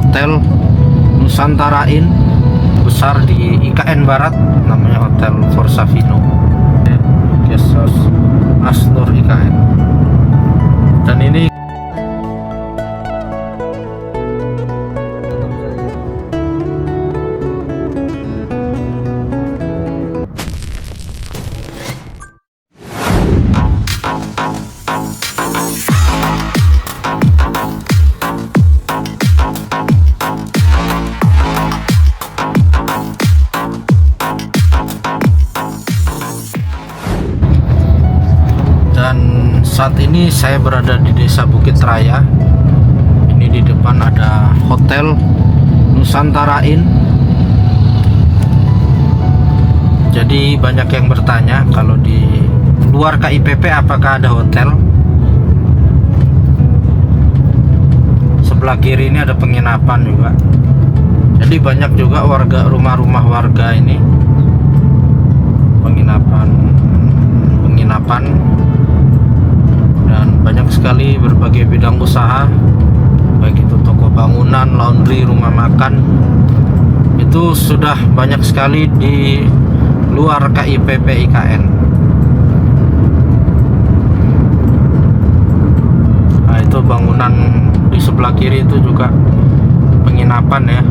Hotel Nusantara Inn besar di IKN Barat, namanya Hotel Forsavino, Guest House Asnur IKN. Dan ini saat ini saya berada di Desa Bukit Raya. Ini di depan ada Hotel Nusantara Inn. Jadi banyak yang bertanya kalau di luar KIPP apakah ada hotel. Sebelah kiri ini ada penginapan juga. Jadi banyak juga rumah-rumah warga ini penginapan dan banyak sekali berbagai bidang usaha, baik itu toko bangunan, laundry, rumah makan. Itu sudah banyak sekali di luar KIPP IKN. Nah, itu bangunan di sebelah kiri itu juga penginapan ya.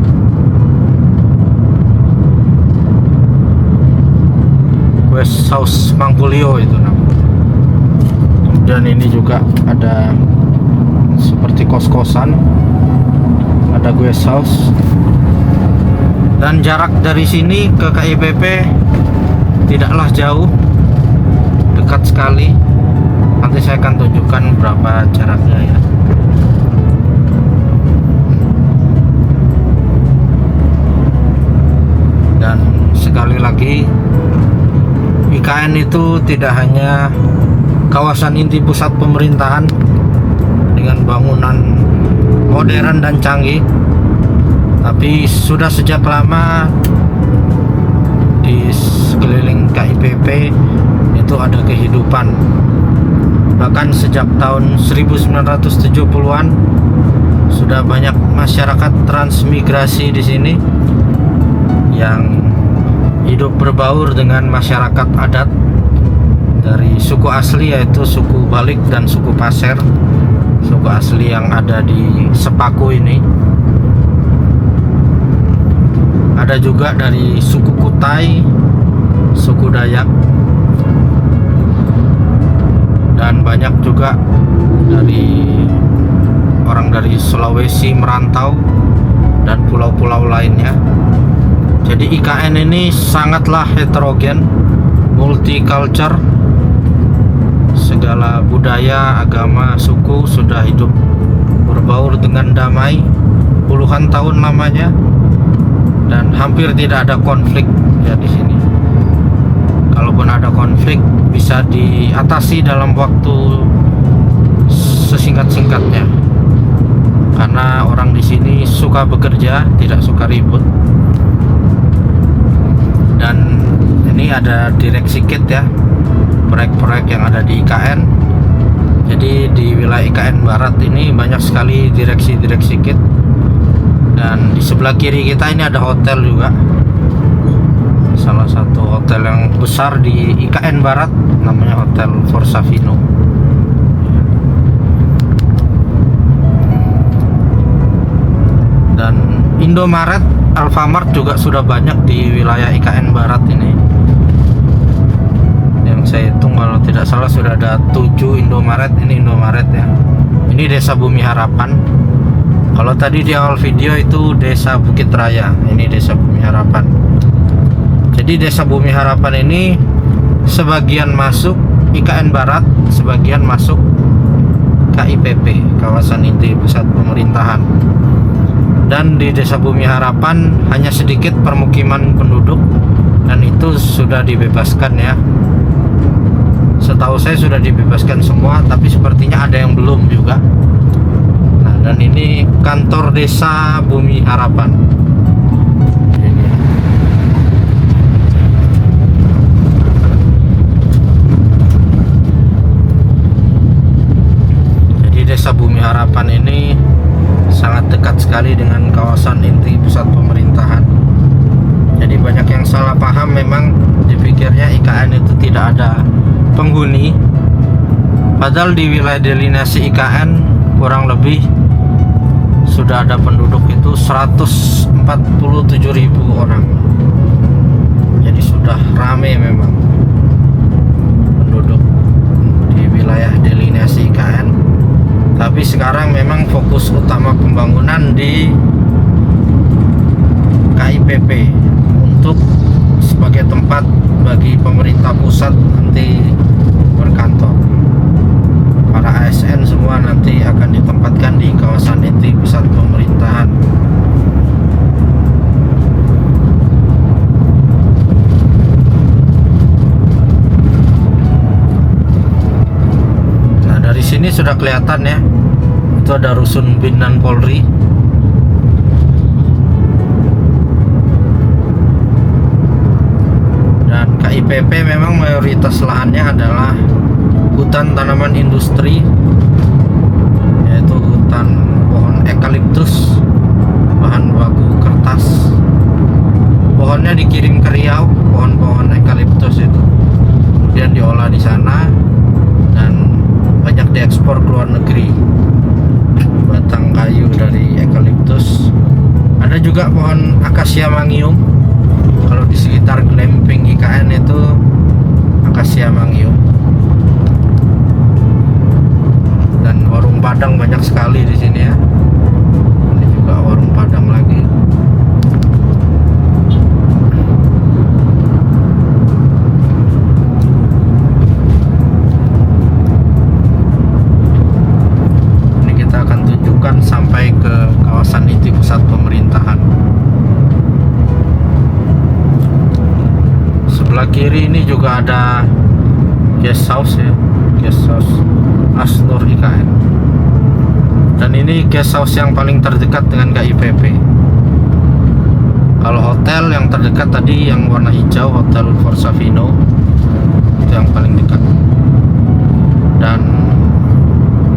Guest House Mangkulio itu namanya. Dan ini juga ada seperti kos-kosan, ada guest house. Dan jarak dari sini ke KIPP tidaklah jauh, dekat sekali. Nanti saya akan tunjukkan berapa jaraknya ya. Dan sekali lagi, IKN itu tidak hanya kawasan inti pusat pemerintahan dengan bangunan modern dan canggih, tapi sudah sejak lama di sekeliling KIPP itu ada kehidupan. Bahkan sejak tahun 1970-an sudah banyak masyarakat transmigrasi di sini yang hidup berbaur dengan masyarakat adat dari suku asli, yaitu suku Balik dan suku Pasir, suku asli yang ada di Sepaku ini. Ada juga dari suku Kutai, suku Dayak, dan banyak juga dari orang dari Sulawesi merantau dan pulau-pulau lainnya. Jadi IKN ini sangatlah heterogen, multicultural. Segala budaya, agama, suku sudah hidup berbaur dengan damai puluhan tahun lamanya, dan hampir tidak ada konflik ya di sini. Kalaupun ada konflik bisa diatasi dalam waktu sesingkat-singkatnya, karena orang di sini suka bekerja, tidak suka ribut. Dan ini ada direksi KIT ya, proyek-proyek yang ada di IKN. Jadi di wilayah IKN Barat ini banyak sekali direksi-direksi KIT. Dan di sebelah kiri kita ini ada hotel juga, salah satu hotel yang besar di IKN Barat, namanya Hotel Forsavino. Dan Indomaret, Alfamart juga sudah banyak di wilayah IKN Barat ini. Yang saya hitung kalau tidak salah sudah ada 7 Indomaret. Ini Indomaret ya. Ini Desa Bumi Harapan. Kalau tadi di awal video itu Desa Bukit Raya, ini Desa Bumi Harapan. Jadi Desa Bumi Harapan ini sebagian masuk IKN Barat, sebagian masuk KIPP, kawasan inti pusat pemerintahan. Dan di Desa Bumi Harapan hanya sedikit permukiman penduduk, dan itu sudah dibebaskan ya. Setahu saya sudah dibebaskan semua, tapi sepertinya ada yang belum juga. Nah, dan ini kantor Desa Bumi Harapan. Jadi Desa Bumi Harapan ini sangat dekat sekali dengan kawasan inti pusat pemerintahan. Jadi banyak yang salah paham, memang dipikirnya IKN itu tidak ada penghuni, padahal di wilayah delineasi IKN kurang lebih sudah ada penduduk itu 147.000 orang. Jadi sudah rame memang penduduk di wilayah delineasi IKN. Tapi sekarang memang fokus utama pembangunan di KIPP untuk sebagai tempat bagi pemerintah pusat nanti berkantor. Para ASN semua nanti akan ditempatkan di kawasan inti pusat pemerintahan. Nah, dari sini sudah kelihatan ya, itu ada rusun BIN dan Polri. Dan KIPP memang mayoritas lahannya adalah hutan tanaman industri, yaitu hutan pohon eukaliptus, bahan baku kertas. Pohonnya dikirim ke Riau, pohon-pohon eukaliptus itu kemudian diolah di sana dan banyak diekspor ke luar negeri. Batang kayu dari eukaliptus. Ada juga pohon akasia mangium. Kalau di sekitar glamping IKN itu akasia mangium. Dan warung Padang banyak sekali di sini ya. Ini juga warung Padang lagi. Ini kita akan tunjukkan sampai ke kawasan inti pusat pemerintahan. Sebelah kiri ini juga ada guest house ya, guest house Asnur IKN. Dan ini guest house yang paling terdekat dengan KIPP. Kalau hotel yang terdekat tadi yang warna hijau, Hotel Forsavino, itu yang paling dekat. Dan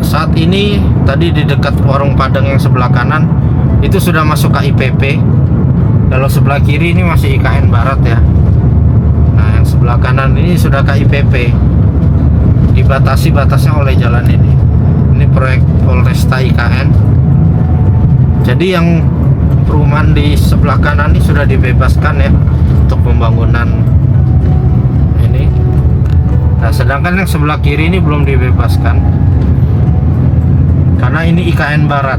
saat ini tadi di dekat warung Padang yang sebelah kanan itu sudah masuk KIPP. Kalau sebelah kiri ini masih IKN Barat ya. Nah, yang sebelah kanan ini sudah KIPP. Dibatasi batasnya oleh jalan ini. Ini proyek Polresta IKN. Jadi yang perumahan di sebelah kanan ini sudah dibebaskan ya untuk pembangunan ini. Nah, sedangkan yang sebelah kiri ini belum dibebaskan karena ini IKN Barat.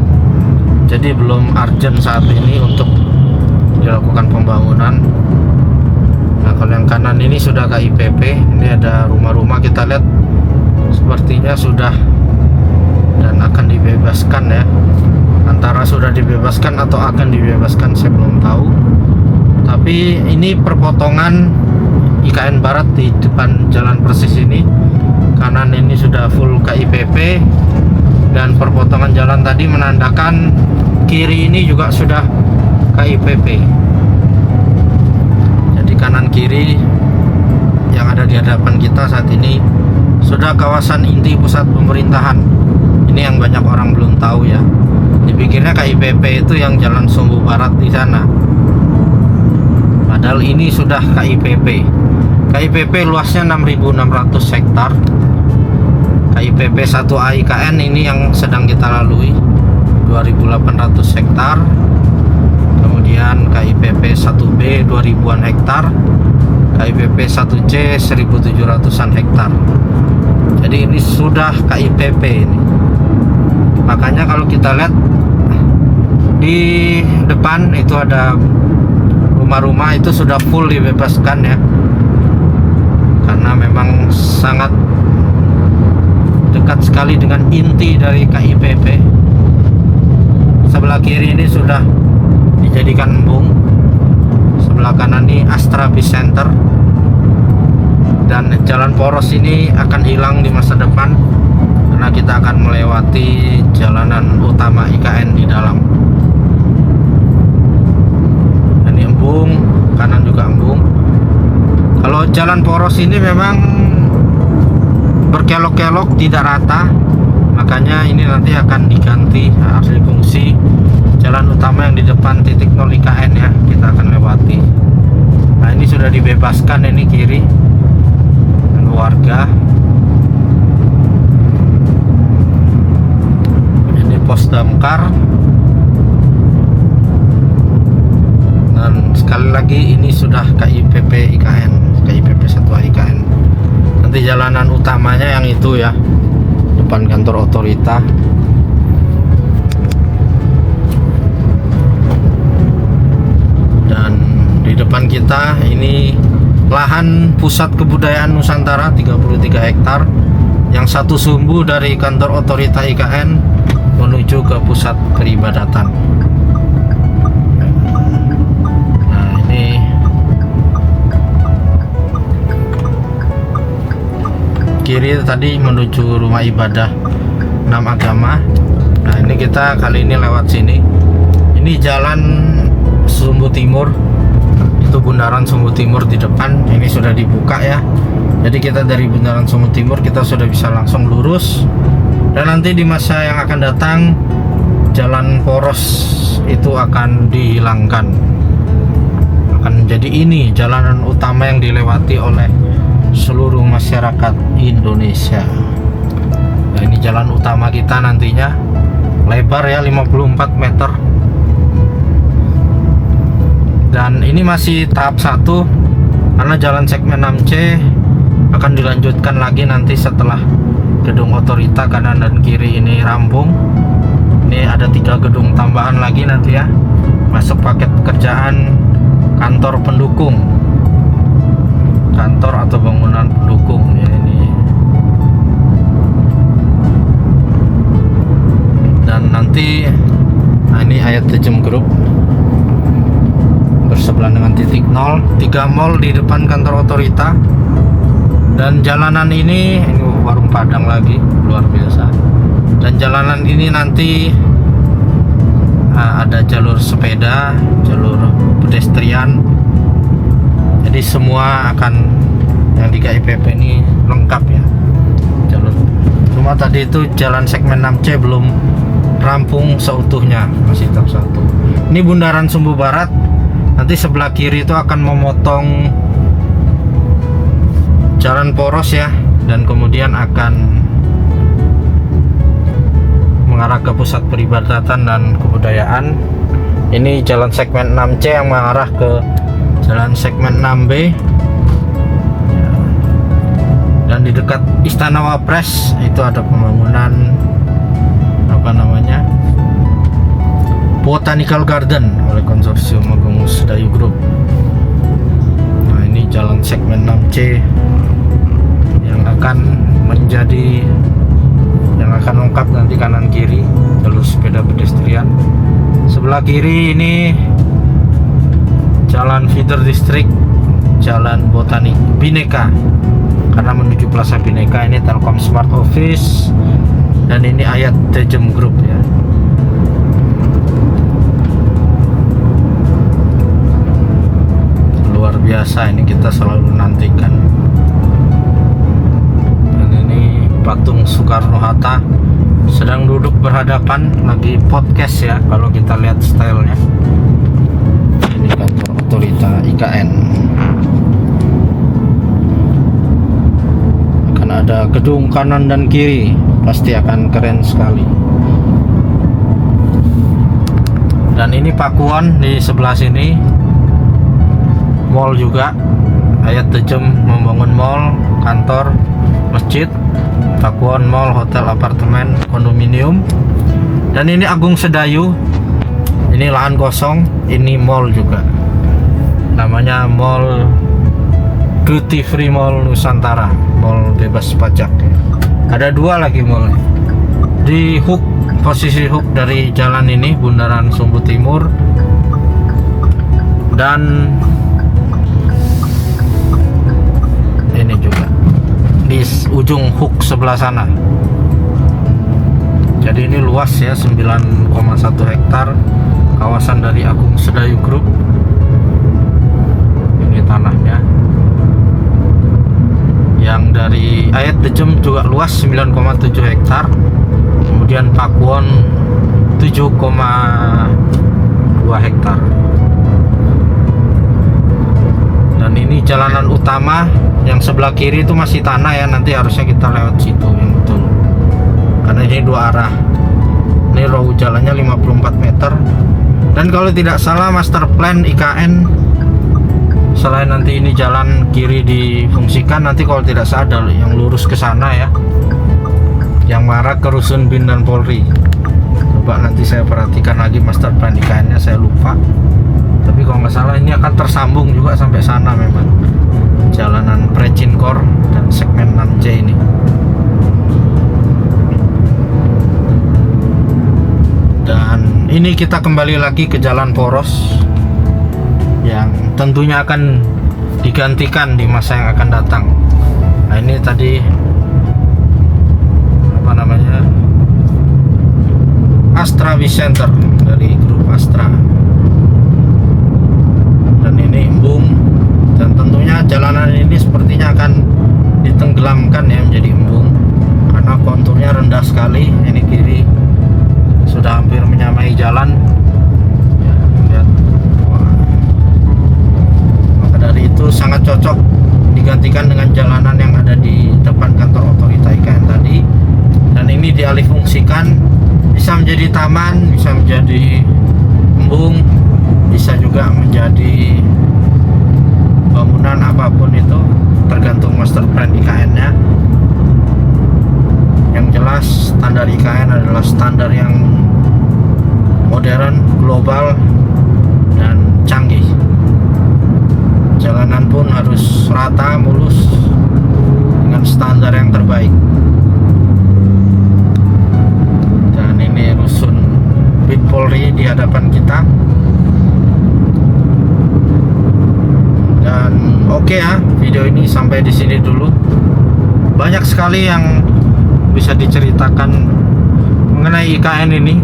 Jadi belum urgent saat ini untuk dilakukan pembangunan. Nah, kalau yang kanan ini sudah KIPP. Ini ada rumah-rumah, kita lihat sepertinya sudah dan akan dibebaskan ya. Antara sudah dibebaskan atau akan dibebaskan saya belum tahu. Tapi ini perpotongan IKN Barat di depan jalan persis ini. Kanan ini sudah full KIPP dan perpotongan jalan tadi menandakan kiri ini juga sudah KIPP. Jadi kanan kiri yang ada di hadapan kita saat ini sudah kawasan inti pusat pemerintahan. Ini yang banyak orang belum tahu ya. Dipikirnya KIPP itu yang Jalan Sumbu Barat di sana. Padahal ini sudah KIPP. KIPP luasnya 6.600 hektar. KIPP 1A IKN ini yang sedang kita lalui 2.800 hektar. Kemudian KIPP 1B 2.000-an hektar. KIPP 1C 1.700-an hektar. Jadi ini sudah KIPP ini. Makanya kalau kita lihat di depan itu ada rumah-rumah itu sudah full dibebaskan ya. Karena memang sangat dekat sekali dengan inti dari KIPP. Sebelah kiri ini sudah dijadikan embung. Sebelah kanan ini Astra Bis Center. Dan jalan poros ini akan hilang di masa depan karena kita akan melewati jalanan utama IKN di dalam. Ini embung, kanan juga embung. Kalau jalan poros ini memang berkelok-kelok, tidak rata, makanya ini nanti akan diganti alih fungsi jalan utama yang di depan titik 0 IKN ya, kita akan lewati. Nah ini sudah dibebaskan, ini kiri warga. Ini pos damkar. Dan sekali lagi ini sudah KIPP IKN, KIPP 1A IKN. Nanti jalanan utamanya yang itu ya, depan kantor otorita. Dan di depan kita ini lahan pusat kebudayaan Nusantara 33 hektar yang satu sumbu dari kantor otorita IKN menuju ke pusat peribadatan. Nah ini kiri tadi menuju rumah ibadah 6 agama. Nah ini kita kali ini lewat sini. Ini jalan Sumbu Timur, itu bundaran Sumbu Timur di depan. Ini sudah dibuka ya, jadi kita dari bundaran Sumbu Timur kita sudah bisa langsung lurus. Dan nanti di masa yang akan datang jalan poros itu akan dihilangkan, akan jadi ini jalanan utama yang dilewati oleh seluruh masyarakat Indonesia. Nah ini jalan utama kita nantinya, lebar ya 54 meter. Dan ini masih tahap 1 karena jalan segmen 6C akan dilanjutkan lagi nanti setelah gedung otorita kanan dan kiri ini rampung. Ini ada 3 gedung tambahan lagi nanti ya, masuk paket pekerjaan kantor pendukung, kantor atau bangunan pendukung ya ini. Dan nanti nah ini Hayat Tejem Group bersebelahan dengan titik 0, 3 mall di depan kantor otorita. Dan jalanan ini warung Padang lagi, luar biasa. Dan jalanan ini nanti ada jalur sepeda, jalur pedestrian, jadi semua akan yang di KIPP ini lengkap ya jalur. Cuma tadi itu jalan segmen 6C belum rampung seutuhnya, masih tahap 1. Ini bundaran Sumbu Barat. Nanti sebelah kiri itu akan memotong jalan poros ya, dan kemudian akan mengarah ke pusat peribadatan dan kebudayaan. Ini jalan segmen 6C yang mengarah ke jalan segmen 6B. Dan di dekat Istana Wapres itu ada pembangunan apa namanya, Botanical Garden oleh konsorsium Agung Sedayu Group. Nah ini jalan segmen 6C yang akan menjadi, yang akan lengkap nanti kanan kiri jalur sepeda pedestrian. Sebelah kiri ini jalan feeder district, jalan Botanik Bhinneka karena menuju Plaza Bhinneka. Ini Telkom Smart Office dan ini Hayat Tejem Group ya. Luar biasa, ini kita selalu nantikan. Dan ini patung Soekarno-Hatta sedang duduk berhadapan, lagi podcast ya kalau kita lihat stylenya. Ini kantor otorita IKN. Akan ada gedung kanan dan kiri, pasti akan keren sekali. Dan ini Pakuan di sebelah sini, mall juga. Hayat Tejem membangun mall, kantor, masjid. Pakuan mall, hotel, apartemen, kondominium. Dan ini Agung Sedayu, ini lahan kosong, ini mall juga, namanya Mall Duty Free Mall Nusantara, mall bebas pajak. Ada 2 lagi mall di hook, posisi hook dari jalan ini, bundaran Sumbu Timur. Dan ini juga di ujung hook sebelah sana. Jadi ini luas ya, 9,1 hektar kawasan dari Agung Sedayu Group. Ini tanahnya. Yang dari Hayat Tejem juga luas 9,7 hektar. Kemudian Pakuan 7,2 hektar. Dan ini jalanan utama, yang sebelah kiri itu masih tanah ya, nanti harusnya kita lewat situ yang betul. Karena ini dua arah. Ini row jalannya 54 meter. Dan kalau tidak salah master plan IKN, selain nanti ini jalan kiri difungsikan, nanti kalau tidak salah ada yang lurus ke sana ya, yang marah ke Rusun Bin dan Polri. Coba nanti saya perhatikan lagi master plan IKN-nya, saya lupa. Tapi kalau nggak salah ini akan tersambung juga sampai sana memang. Jalanan Precinkor dan segmen 6C ini. Dan ini kita kembali lagi ke jalan poros yang tentunya akan digantikan di masa yang akan datang. Nah, ini tadi apa namanya, Astra Center dari grup Astra. Dan ini embung, dan tentunya jalanan ini sepertinya akan ditenggelamkan ya menjadi embung karena konturnya rendah sekali. Ini kiri sudah hampir menyamai jalan ya, lihat. Wah. Maka dari itu sangat cocok digantikan dengan jalanan yang ada di depan kantor otorita IKN tadi. Dan ini dialih fungsikan, bisa menjadi taman, bisa menjadi embung, bisa juga menjadi bangunan apapun itu, tergantung master plan IKN-nya. Yang jelas standar IKN adalah standar yang modern, global, dan canggih. Jalanan pun harus rata, mulus, dengan standar yang terbaik. Dan ini Rusun Bin Polri di hadapan kita. Dan oke ya, video ini sampai di sini dulu. Banyak sekali yang bisa diceritakan mengenai IKN ini.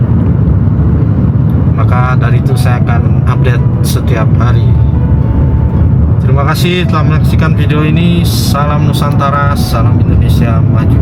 Maka dari itu saya akan update setiap hari. Terima kasih telah menyaksikan video ini. Salam Nusantara, salam Indonesia maju.